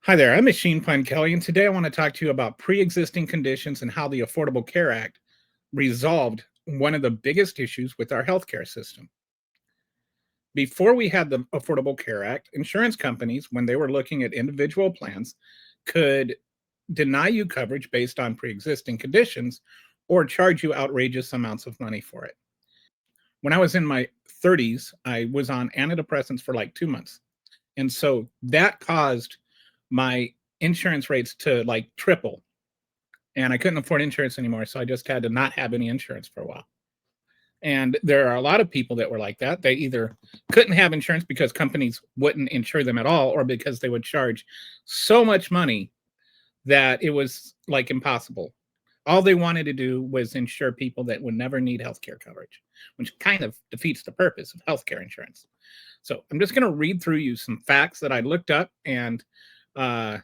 Hi there, I'm Machine Pun Kelly, and today I want to talk to you about pre-existing conditions and how the Affordable Care Act resolved one of the biggest issues with our healthcare system. Before we had the Affordable Care Act, insurance companies, when they were looking at individual plans, could deny you coverage based on pre-existing conditions or charge you outrageous amounts of money for it. When I was in my 30s, I was on antidepressants for like 2 months. And so that caused my insurance rates to like triple, and I couldn't afford insurance anymore. So I just had to not have any insurance for a while. And there are a lot of people that were like that. They either couldn't have insurance because companies wouldn't insure them at all, or because they would charge so much money that it was like impossible. All they wanted to do was insure people that would never need healthcare coverage, which kind of defeats the purpose of healthcare insurance. So I'm just going to read through you some facts that I looked up, and uh,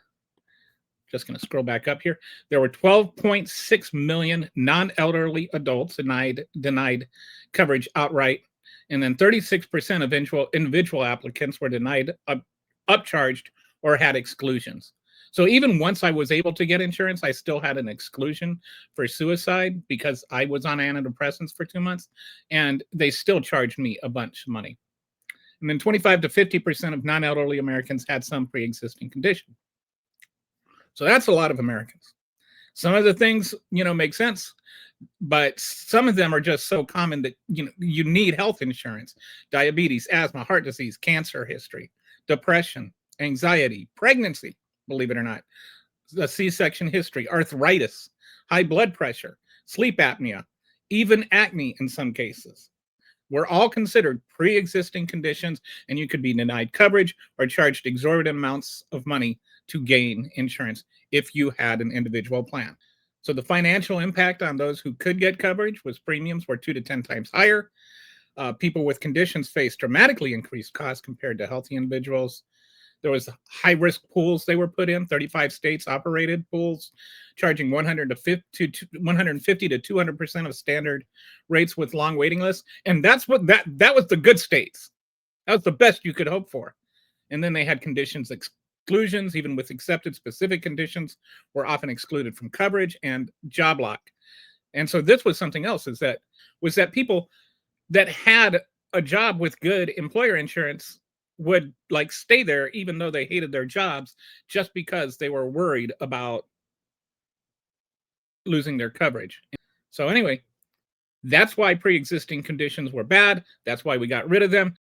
just going to scroll back up here. There were 12.6 million non-elderly adults denied coverage outright, and then 36% of individual applicants were denied upcharged or had exclusions. So even once I was able to get insurance, I still had an exclusion for suicide because I was on antidepressants for 2 months, and they still charged me a bunch of money. And then 25 to 50% of non-elderly Americans had some pre-existing condition. So that's a lot of Americans. Some of the things, make sense, but some of them are just so common that, you need health insurance: diabetes, asthma, heart disease, cancer history, depression, anxiety, pregnancy, believe it or not, the C-section history, arthritis, high blood pressure, sleep apnea, even acne in some cases. Were all considered pre-existing conditions, and you could be denied coverage or charged exorbitant amounts of money to gain insurance if you had an individual plan. So the financial impact on those who could get coverage was premiums were 2 to 10 times higher. People with conditions faced dramatically increased costs compared to healthy individuals. There was high-risk pools they were put in. 35 states operated pools, charging 150 to 200% of standard rates with long waiting lists. And that was the good states. That was the best you could hope for. And then they had conditions exclusions. Even with accepted specific conditions, were often excluded from coverage, and job lock. And so this was something else, was that people that had a job with good employer insurance would like stay there even though they hated their jobs, just because they were worried about losing their coverage. So anyway, that's why pre-existing conditions were bad. That's why we got rid of them.